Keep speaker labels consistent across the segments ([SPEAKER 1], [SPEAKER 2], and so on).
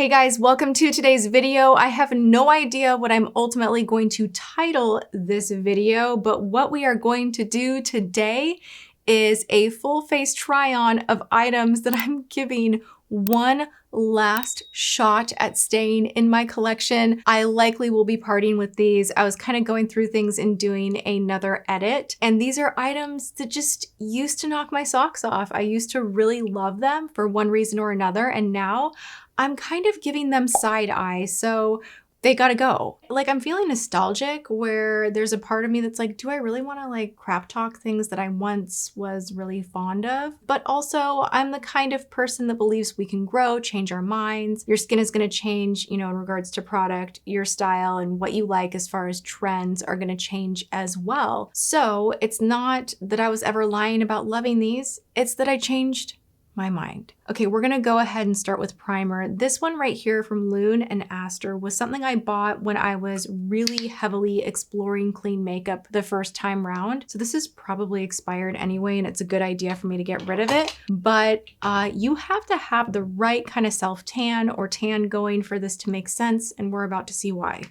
[SPEAKER 1] Hey guys, welcome to today's video. I have no idea what I'm ultimately going to title this video, but what we are going to do today is a full face try on of items that I'm giving one last shot at staying in my collection. I likely will be parting with these. I was kind of going through things and doing another edit, and these are items that just used to knock my socks off. I used to really love them for one reason or another, and now I'm kind of giving them side eye, so they gotta go. Like, I'm feeling nostalgic where there's a part of me that's like, do I really wanna like crap talk things that I once was really fond of? But also, I'm the kind of person that believes we can grow, change our minds. Your skin is gonna change, you know, in regards to product, your style and what you like as far as trends are gonna change as well. So it's not that I was ever lying about loving these, it's that I changed my mind. Okay, we're gonna go ahead and start with primer. This one right here from Lune+Aster was something I bought when I was really heavily exploring clean makeup the first time round. So this is probably expired anyway, and it's a good idea for me to get rid of it. But you have to have the right kind of self-tan or tan going for this to make sense, and we're about to see why.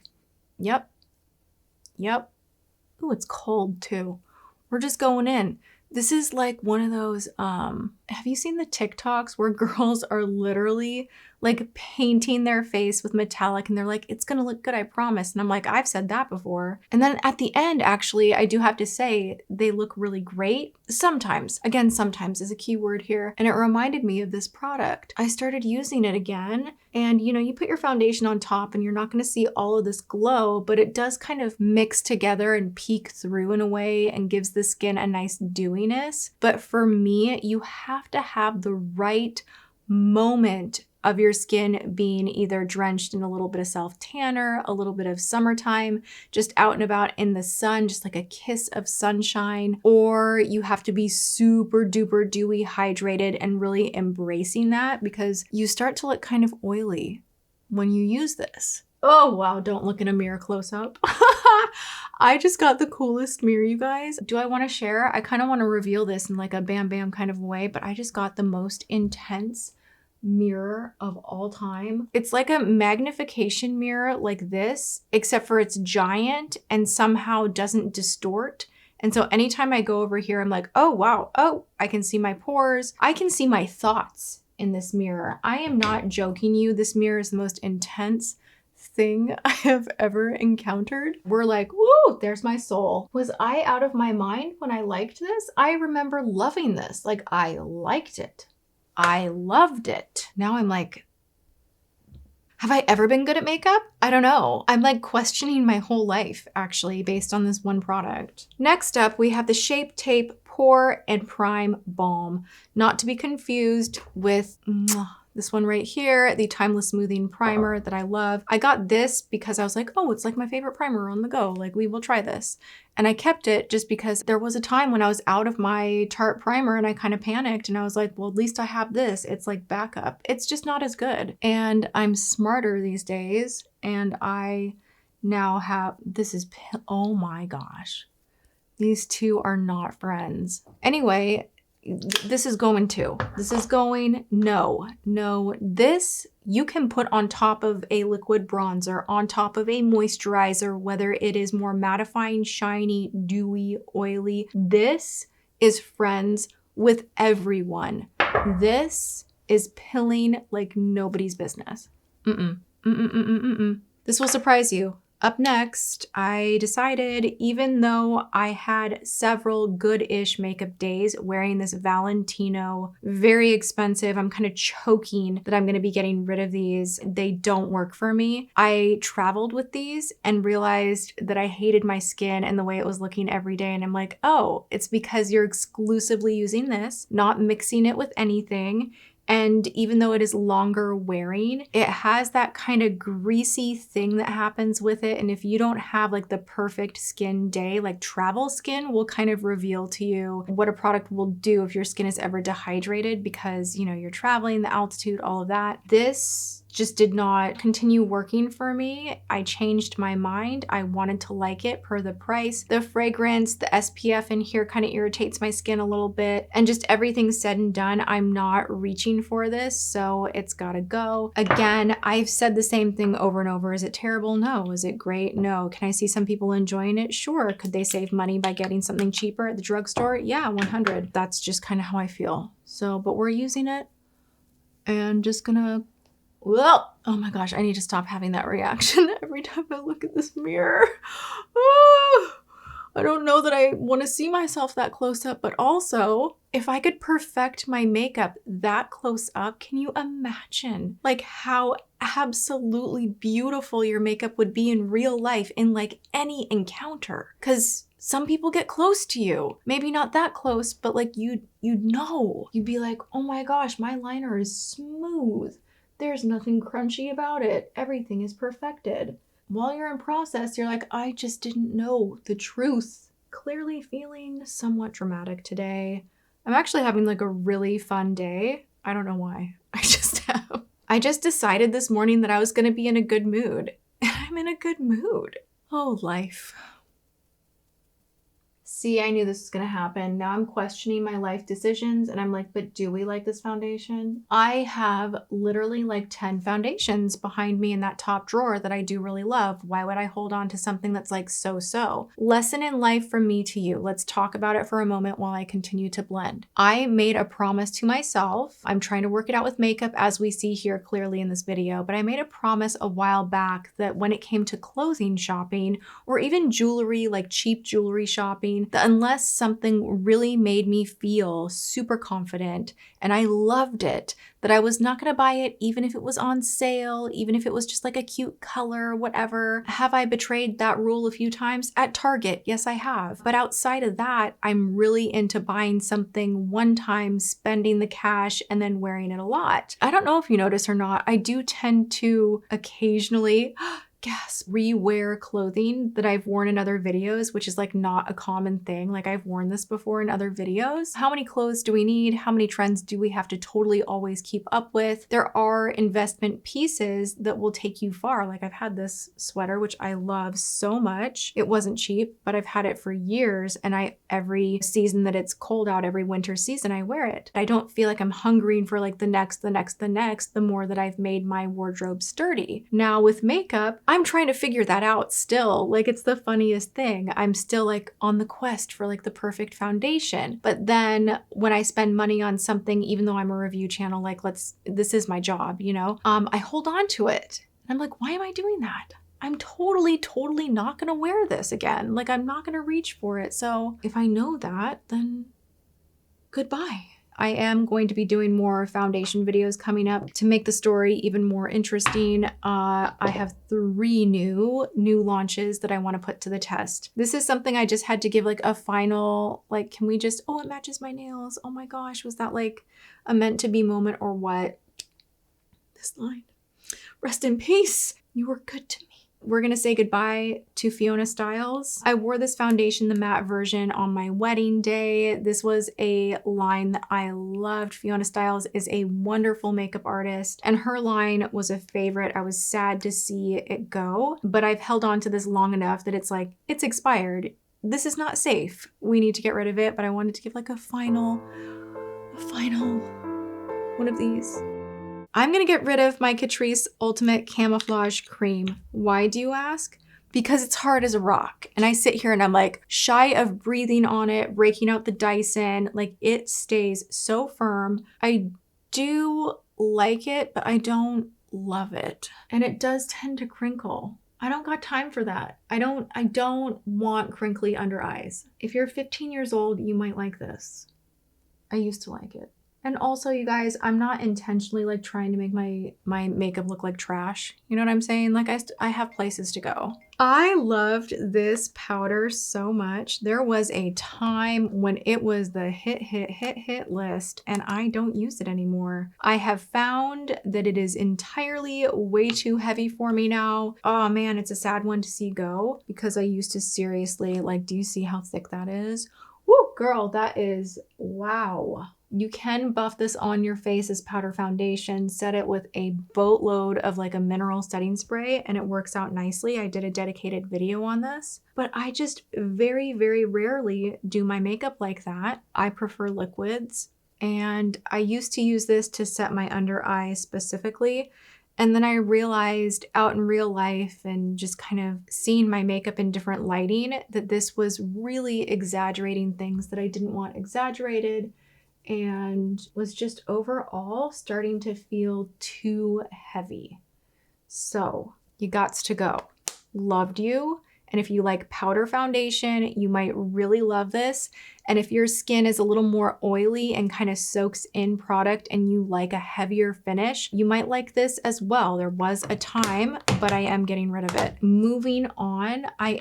[SPEAKER 1] Yep. Ooh, it's cold too. We're just going in. This is like one of those, have you seen the TikToks where girls are literally like painting their face with metallic and they're like, it's gonna look good, I promise. And I'm like, I've said that before. And then at the end, actually, I do have to say they look really great. Sometimes, again, sometimes is a key word here. And it reminded me of this product. I started using it again. And you know, you put your foundation on top and you're not gonna see all of this glow, but it does kind of mix together and peek through in a way and gives the skin a nice dewiness. But for me, you have to have the right moment of your skin being either drenched in a little bit of self-tanner, a little bit of summertime, just out and about in the sun, just like a kiss of sunshine, or you have to be super duper dewy hydrated and really embracing that because you start to look kind of oily when you use this. Oh wow, don't look in a mirror close up. I just got the coolest mirror, you guys. Do I want to share? I kind of want to reveal this in like a bam bam kind of way, but I just got the most intense mirror of all time. It's like a magnification mirror like this, except for it's giant and somehow doesn't distort. And so anytime I go over here, I'm like, oh wow, oh, I can see my pores. I can see my thoughts in this mirror. I am not joking you. This mirror is the most intense thing I have ever encountered. We're like, woo, there's my soul. Was I out of my mind when I liked this? I remember loving this. Like, I liked it. I loved it. Now I'm like, have I ever been good at makeup? I don't know. I'm like questioning my whole life actually based on this one product. Next up, we have the Shape Tape Pore and Prime Balm. Not to be confused with this one right here, the Timeless Smoothing Primer that I love. I got this because I was like, oh, it's like my favorite primer on the go. Like, we will try this. And I kept it just because there was a time when I was out of my Tarte primer and I kind of panicked and I was like, well, at least I have this. It's like backup. It's just not as good. And I'm smarter these days. And I now have, oh my gosh. These two are not friends. Anyway, this is going too. This is going, no. This you can put on top of a liquid bronzer, on top of a moisturizer, whether it is more mattifying, shiny, dewy, oily. This is friends with everyone. This is pilling like nobody's business. This will surprise you. Up next, I decided, even though I had several good-ish makeup days wearing this Valentino, very expensive, I'm kind of choking that I'm gonna be getting rid of these. They don't work for me. I traveled with these and realized that I hated my skin and the way it was looking every day. And I'm like, oh, it's because you're exclusively using this, not mixing it with anything. And even though it is longer wearing, it has that kind of greasy thing that happens with it. And if you don't have like the perfect skin day, like travel skin will kind of reveal to you what a product will do if your skin is ever dehydrated because, you know, you're traveling, the altitude, all of that. This just did not continue working for me. I changed my mind. I wanted to like it per the price. The fragrance, the SPF in here kind of irritates my skin a little bit. And just everything said and done, I'm not reaching for this, so it's gotta go. Again, I've said the same thing over and over. Is it terrible? No. Is it great? No. Can I see some people enjoying it? Sure. Could they save money by getting something cheaper at the drugstore? Yeah, 100. That's just kind of how I feel. So, but we're using it and just gonna, well, oh my gosh, I need to stop having that reaction every time I look at this mirror. Oh, I don't know that I want to see myself that close up, but also if I could perfect my makeup that close up, can you imagine like how absolutely beautiful your makeup would be in real life in like any encounter? Because some people get close to you, maybe not that close, but like you'd know, you'd be like, oh my gosh, my liner is smooth. There's nothing crunchy about it. Everything is perfected. While you're in process, you're like, I just didn't know the truth. Clearly feeling somewhat dramatic today. I'm actually having like a really fun day. I don't know why. I just have. I just decided this morning that I was gonna be in a good mood. And I'm in a good mood. Oh, life. See, I knew this was gonna happen. Now I'm questioning my life decisions and I'm like, but do we like this foundation? I have literally like 10 foundations behind me in that top drawer that I do really love. Why would I hold on to something that's like so-so? Lesson in life from me to you. Let's talk about it for a moment while I continue to blend. I made a promise to myself. I'm trying to work it out with makeup as we see here clearly in this video, but I made a promise a while back that when it came to clothing shopping or even jewelry, like cheap jewelry shopping, that unless something really made me feel super confident and I loved it, that I was not going to buy it even if it was on sale, even if it was just like a cute color, whatever. Have I betrayed that rule a few times? At Target, yes, I have. But outside of that, I'm really into buying something one time, spending the cash, and then wearing it a lot. I don't know if you notice or not, I do tend to occasionally rewear clothing that I've worn in other videos, which is like not a common thing. Like I've worn this before in other videos. How many clothes do we need? How many trends do we have to totally always keep up with? There are investment pieces that will take you far. Like I've had this sweater, which I love so much. It wasn't cheap, but I've had it for years. And every season that it's cold out, every winter season, I wear it. I don't feel like I'm hungering for like the next, the more that I've made my wardrobe sturdy. Now with makeup, I'm trying to figure that out still. Like it's the funniest thing. I'm still like on the quest for like the perfect foundation. But then when I spend money on something, even though I'm a review channel, like this is my job, you know, I hold on to it. I'm like, why am I doing that? I'm totally not gonna wear this again. Like I'm not gonna reach for it. So if I know that, then goodbye. I am going to be doing more foundation videos coming up to make the story even more interesting. I have 3 new launches that I want to put to the test. This is something I just had to give like a final, like, can we just, oh, it matches my nails. Oh my gosh, was that like a meant to be moment or what? This line, rest in peace. You were good to me. We're gonna say goodbye to Fiona Stiles. I wore this foundation, the matte version, on my wedding day. This was a line that I loved. Fiona Stiles is a wonderful makeup artist and her line was a favorite. I was sad to see it go, but I've held on to this long enough that it's like, it's expired. This is not safe. We need to get rid of it, but I wanted to give like a final one of these. I'm gonna get rid of my Catrice Ultimate Camouflage Cream. Why do you ask? Because it's hard as a rock. And I sit here and I'm like shy of breathing on it, breaking out the Dyson. Like it stays so firm. I do like it, but I don't love it. And it does tend to crinkle. I don't got time for that. I don't want crinkly under eyes. If you're 15 years old, you might like this. I used to like it. And also, you guys, I'm not intentionally like trying to make my makeup look like trash. You know what I'm saying? Like I have places to go. I loved this powder so much. There was a time when it was the hit list and I don't use it anymore. I have found that it is entirely way too heavy for me now. Oh man, it's a sad one to see go because I used to seriously, like, do you see how thick that is? Woo, girl, that is, wow. You can buff this on your face as powder foundation, set it with a boatload of like a mineral setting spray, and it works out nicely. I did a dedicated video on this, but I just very, very rarely do my makeup like that. I prefer liquids, and I used to use this to set my under eye specifically. And then I realized out in real life and just kind of seeing my makeup in different lighting that this was really exaggerating things that I didn't want exaggerated, and was just overall starting to feel too heavy. So you gots to go. Loved you. And if you like powder foundation, you might really love this. And if your skin is a little more oily and kind of soaks in product and you like a heavier finish, you might like this as well. There was a time, but I am getting rid of it. Moving on, I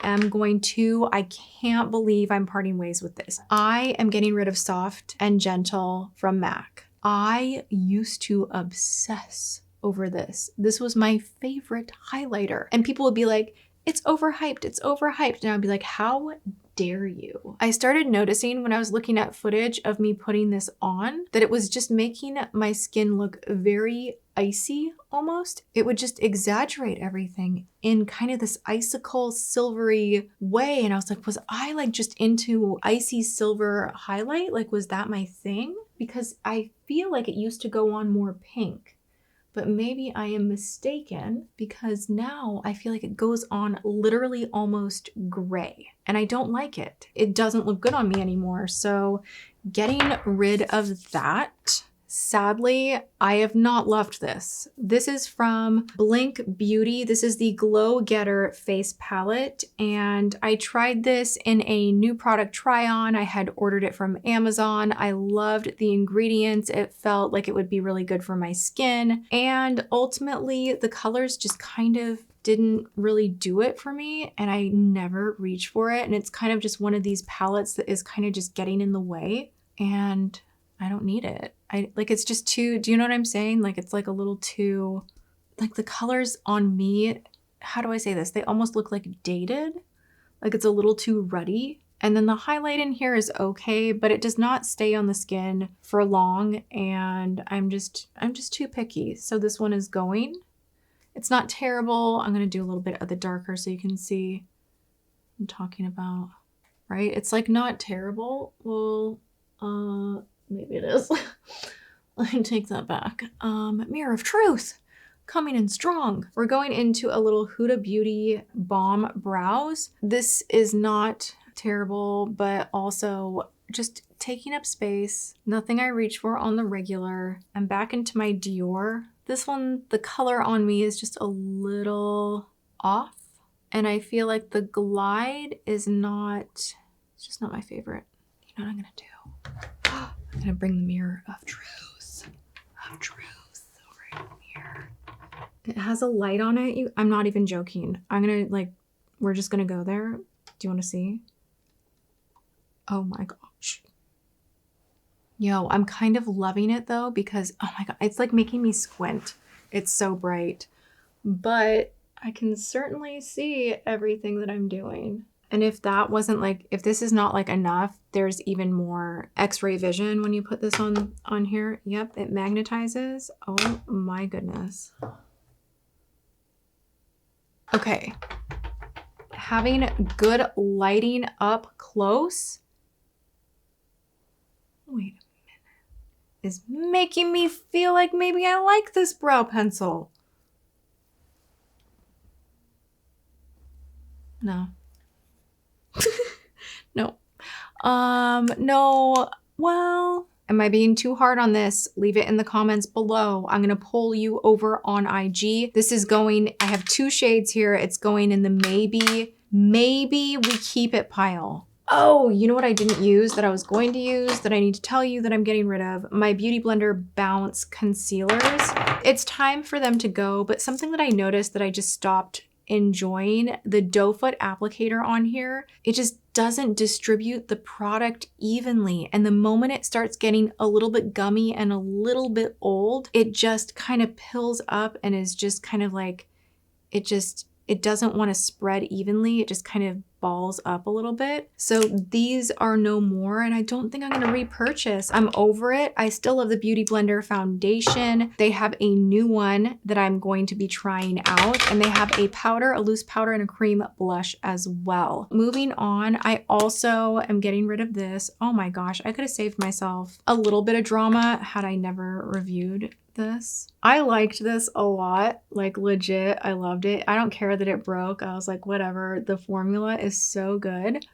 [SPEAKER 1] can't believe I'm parting ways with this. I am getting rid of Soft and Gentle from MAC. I used to obsess over this. This was my favorite highlighter. And people would be like, it's overhyped, it's overhyped. And I'd be like, how dare you? I started noticing when I was looking at footage of me putting this on that it was just making my skin look very icy almost. It would just exaggerate everything in kind of this icicle silvery way. And I was like, was I like just into icy silver highlight? Like, was that my thing? Because I feel like it used to go on more pink. But maybe I am mistaken, because now I feel like it goes on literally almost gray and I don't like it. It doesn't look good on me anymore. So getting rid of that. Sadly, I have not loved this. This is from Blinc Beauty. This is the Glow Getter face palette, and I tried this in a new product try-on. I had ordered it from Amazon. I loved the ingredients. It felt like it would be really good for my skin, and ultimately the colors just kind of didn't really do it for me, and I never reach for it. And it's kind of just one of these palettes that is kind of just getting in the way, and I don't need it. It's just too, do you know what I'm saying? Like, it's like a little too, like the colors on me, how do I say this? They almost look like dated. Like it's a little too ruddy. And then the highlight in here is okay, but it does not stay on the skin for long. And I'm just too picky. So this one is going. It's not terrible. I'm going to do a little bit of the darker so you can see what I'm talking about, right? It's like not terrible. Well, maybe it is. Let me take that back. Mirror of Truth, coming in strong. We're going into a little Huda Beauty Balm Brows. This is not terrible, but also just taking up space. Nothing I reach for on the regular. I'm back into my Dior. This one, the color on me is just a little off. And I feel like the glide is not, it's just not my favorite. You know what I'm gonna do? I'm gonna bring the Mirror of Truth over here. It has a light on it. I'm not even joking. I'm gonna we're just gonna go there. Do you wanna see? Oh my gosh. Yo, I'm kind of loving it though, because oh my God, it's like making me squint. It's so bright, but I can certainly see everything that I'm doing. And if that wasn't if this is not enough, there's even more X-ray vision when you put this on here. Yep, it magnetizes. Oh my goodness. Okay. Having good lighting up close. Wait a minute. Is making me feel like maybe I like this brow pencil. No. No. No. Well, am I being too hard on this? Leave it in the comments below. I'm going to poll you over on IG. This is going, I have 2 shades here. It's going in the maybe we keep it pile. Oh, you know what I didn't use that I was going to use that I need to tell you that I'm getting rid of? My Beauty Blender Bounce Concealers. It's time for them to go, but something that I noticed that I just stopped enjoying, the doe foot applicator on here, it just doesn't distribute the product evenly. And the moment it starts getting a little bit gummy and a little bit old, it just kind of pills up and is just kind of like, it doesn't want to spread evenly. It just kind of balls up a little bit. So these are no more, and I don't think I'm gonna repurchase. I'm over it. I still love the Beauty Blender foundation. They have a new one that I'm going to be trying out, and they have a powder, a loose powder, and a cream blush as well. Moving on, I also am getting rid of this. Oh my gosh, I could have saved myself a little bit of drama had I never reviewed this. I liked this a lot, like legit, I loved it. I don't care that it broke. I was like, whatever, the formula is so good.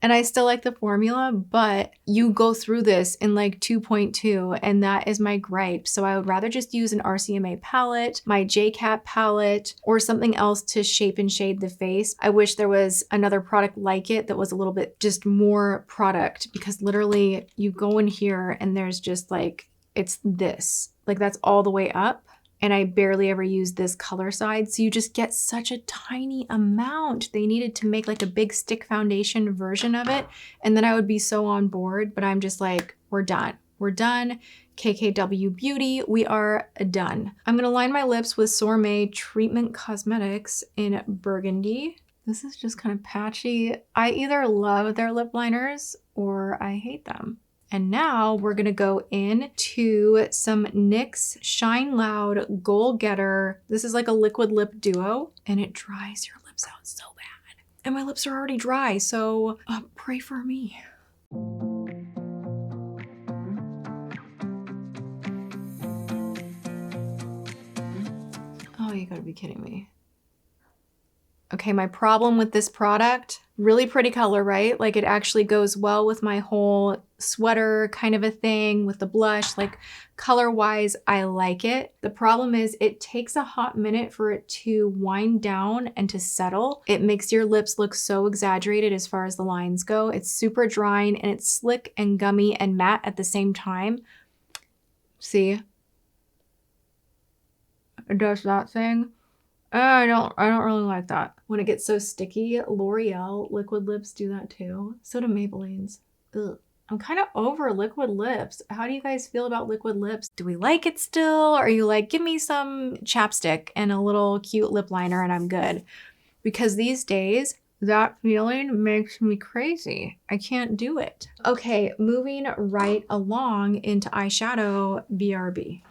[SPEAKER 1] And I still like the formula, but you go through this in like 2.2, and that is my gripe. So I would rather just use an RCMA palette, my J.Cat palette, or something else to shape and shade the face. I wish there was another product like it that was a little bit just more product, because literally you go in here and there's just like, it's this. Like that's all the way up. And I barely ever use this color side. So you just get such a tiny amount. They needed to make like a big stick foundation version of it. And then I would be so on board, but I'm just like, we're done. We're done. KKW Beauty, we are done. I'm gonna line my lips with Sorme Treatment Cosmetics in Burgundy. This is just kind of patchy. I either love their lip liners or I hate them. And now we're gonna go into some NYX Shine Loud Goal Getter. This is like a liquid lip duo, and it dries your lips out so bad. And my lips are already dry, so pray for me. Oh, you gotta be kidding me. Okay, my problem with this product, really pretty color, right? Like it actually goes well with my whole sweater kind of a thing with the blush, like color-wise, I like it. The problem is it takes a hot minute for it to wind down and to settle. It makes your lips look so exaggerated as far as the lines go. It's super drying and it's slick and gummy and matte at the same time. See? It does that thing. I don't really like that. When it gets so sticky, L'Oreal liquid lips do that too. So do Maybelline's. Ugh. I'm kind of over liquid lips. How do you guys feel about liquid lips? Do we like it still? Or are you like, give me some chapstick and a little cute lip liner and I'm good? Because these days, that feeling makes me crazy. I can't do it. Okay, moving right along into eyeshadow, BRB.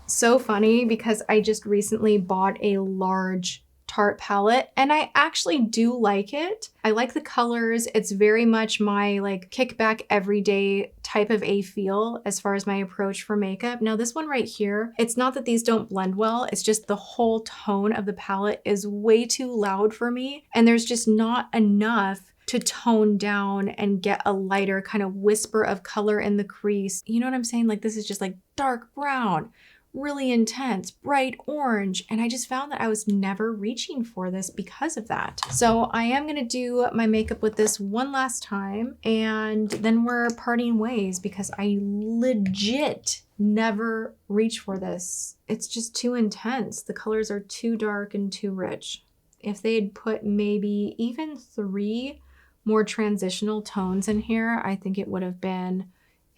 [SPEAKER 1] So funny because I just recently bought a large Tarte palette and I actually do like it. I like the colors. It's very much my like kickback everyday type of a feel as far as my approach for makeup. Now this one right here, it's not that these don't blend well, it's just the whole tone of the palette is way too loud for me and there's just not enough to tone down and get a lighter kind of whisper of color in the crease. You know what I'm saying? Like this is just like dark brown, really intense, bright orange. And I just found that I was never reaching for this because of that. So I am gonna do my makeup with this one last time and then we're parting ways because I legit never reach for this. It's just too intense. The colors are too dark and too rich. If they had put maybe even 3 more transitional tones in here, I think it would have been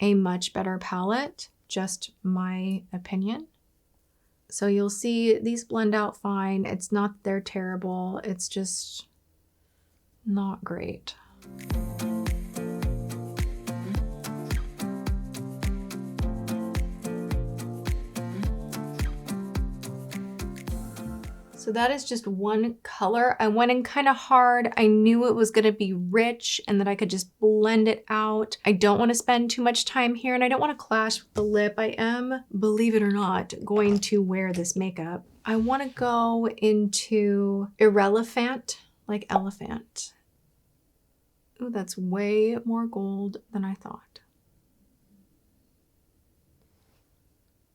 [SPEAKER 1] a much better palette. Just my opinion. So you'll see these blend out fine. It's not that they're terrible. It's just not great. So that is just one color. I went in kind of hard. I knew it was gonna be rich and that I could just blend it out. I don't wanna spend too much time here and I don't wanna clash with the lip. I am, believe it or not, going to wear this makeup. I wanna go into Irrelevant, like elephant. Ooh, that's way more gold than I thought.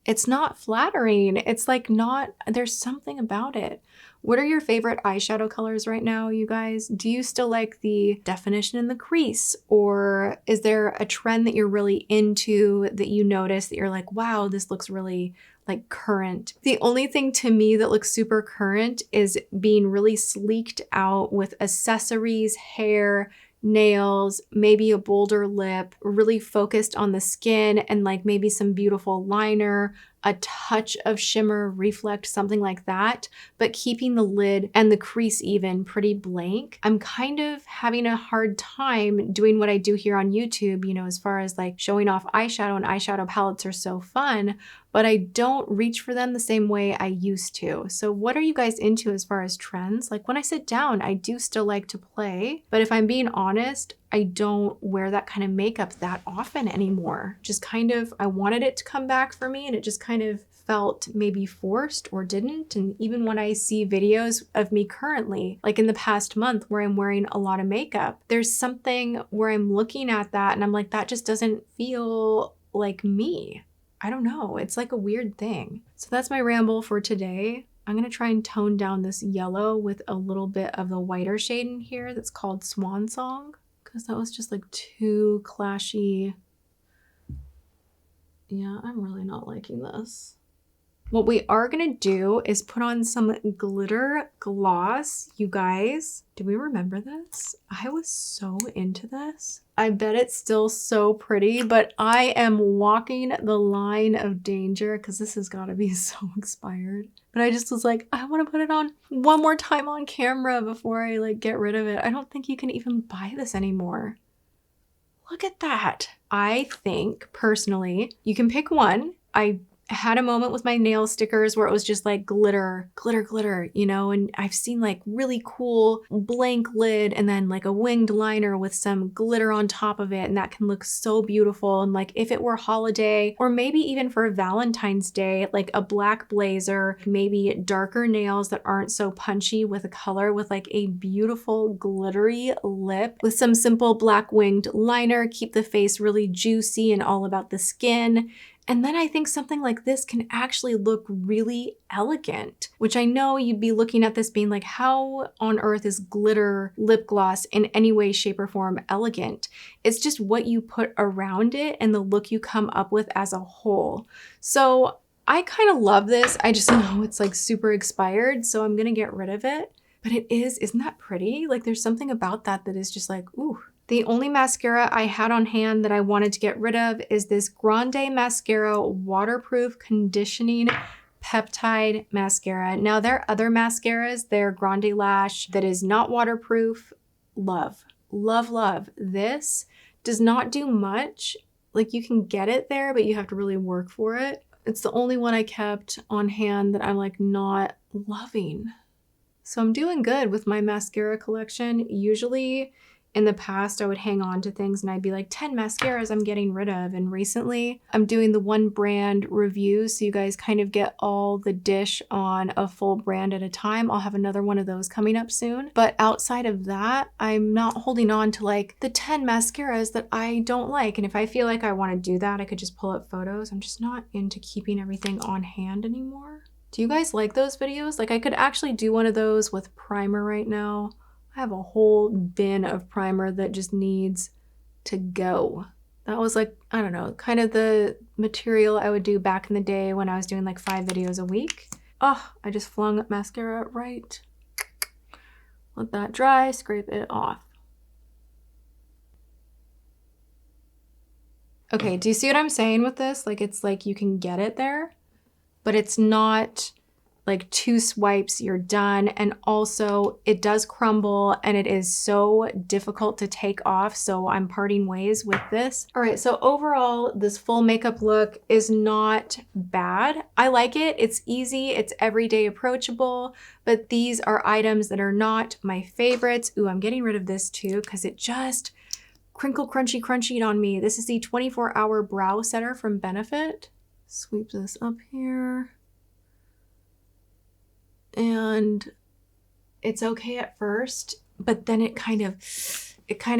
[SPEAKER 1] It's not flattering. It's like not, there's something about it. What are your favorite eyeshadow colors right now, you guys? Do you still like the definition in the crease? Or is there a trend that you're really into that you notice that you're like, wow, this looks really like current? The only thing to me that looks super current is being really sleeked out with accessories, hair, nails, maybe a bolder lip, really focused on the skin, and like maybe some beautiful liner, a touch of shimmer, reflect, something like that, but keeping the lid and the crease even pretty blank. I'm kind of having a hard time doing what I do here on YouTube, you know, as far as like showing off eyeshadow, and eyeshadow palettes are so fun, but I don't reach for them the same way I used to. So what are you guys into as far as trends? Like when I sit down, I do still like to play, but if I'm being honest, I don't wear that kind of makeup that often anymore. Just kind of, I wanted it to come back for me, and it just kind of felt maybe forced or didn't. And even when I see videos of me currently, like in the past month where I'm wearing a lot of makeup, there's something where I'm looking at that and I'm like, that just doesn't feel like me. I don't know. It's like a weird thing. So that's my ramble for today. I'm going to try and tone down this yellow with a little bit of the whiter shade in here that's called Swan Song, because that was just like too clashy. Yeah, I'm really not liking this. What we are gonna do is put on some glitter gloss. You guys, do we remember this? I was so into this. I bet it's still so pretty, but I am walking the line of danger because this has got to be so expired. But I just was like, I want to put it on one more time on camera before I like get rid of it. I don't think you can even buy this anymore. Look at that. I think personally, you can pick one. I had a moment with my nail stickers where it was just like glitter, glitter, glitter, you know, and I've seen like really cool blank lid and then like a winged liner with some glitter on top of it, and that can look so beautiful. And like if it were holiday or maybe even for Valentine's Day, like a black blazer, maybe darker nails that aren't so punchy with a color, with like a beautiful glittery lip with some simple black winged liner, keep the face really juicy and all about the skin. And then I think something like this can actually look really elegant, which I know you'd be looking at this being like, how on earth is glitter lip gloss in any way, shape, or form elegant? It's just what you put around it and the look you come up with as a whole. So I kind of love this. I just know it's like super expired, so I'm gonna get rid of it. But it is, isn't that pretty? Like there's something about that that is just like, ooh. The only mascara I had on hand that I wanted to get rid of is this GrandeMASCARA Waterproof Conditioning Peptide Mascara. Now there are other mascaras, they're Grande Lash that is not waterproof. Love, love, love. This does not do much. Like you can get it there, but you have to really work for it. It's the only one I kept on hand that I'm like not loving. So I'm doing good with my mascara collection. Usually in the past, I would hang on to things and I'd be like 10 mascaras I'm getting rid of. And recently I'm doing the one brand review, so you guys kind of get all the dish on a full brand at a time. I'll have another one of those coming up soon. But outside of that, I'm not holding on to like the 10 mascaras that I don't like. And if I feel like I want to do that, I could just pull up photos. I'm just not into keeping everything on hand anymore. Do you guys like those videos? Like I could actually do one of those with primer right now. I have a whole bin of primer that just needs to go. That was like, I don't know, kind of the material I would do back in the day when I was doing like 5 videos a week. Oh, I just flung mascara right. Let that dry, scrape it off. Okay, do you see what I'm saying with this? Like it's like you can get it there, but it's not like 2 swipes, you're done. And also it does crumble and it is so difficult to take off. So I'm parting ways with this. All right, so overall, this full makeup look is not bad. I like it. It's easy, it's everyday approachable, but these are items that are not my favorites. Ooh, I'm getting rid of this too because it just crinkle crunchy'd on me. This is the 24-hour brow setter from Benefit. Sweep this up here. And it's okay at first, but then it kind of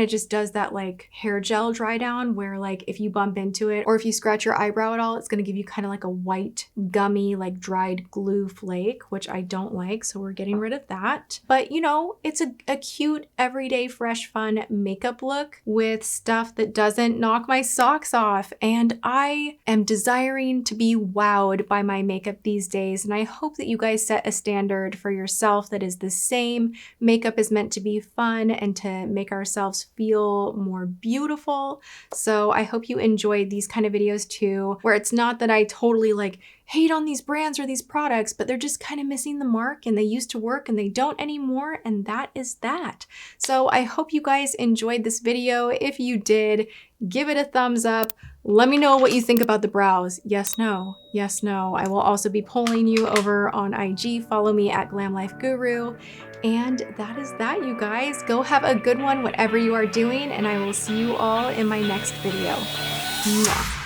[SPEAKER 1] just does that like hair gel dry down where like if you bump into it or if you scratch your eyebrow at all, it's going to give you kind of like a white gummy like dried glue flake, which I don't like, so we're getting rid of that. But you know, it's a cute everyday fresh fun makeup look with stuff that doesn't knock my socks off, and I am desiring to be wowed by my makeup these days, and I hope that you guys set a standard for yourself that is the same. Makeup is meant to be fun and to make our ourselves feel more beautiful. So I hope you enjoyed these kind of videos too, where it's not that I totally like hate on these brands or these products, but they're just kind of missing the mark and they used to work and they don't anymore, and that is that. So I hope you guys enjoyed this video. If you did, give it a thumbs up. Let me know what you think about the brows. Yes, no, yes, no. I will also be polling you over on IG. Follow me at Glam Life Guru. And that is that, you guys. Go have a good one, whatever you are doing, and I will see you all in my next video. Mwah.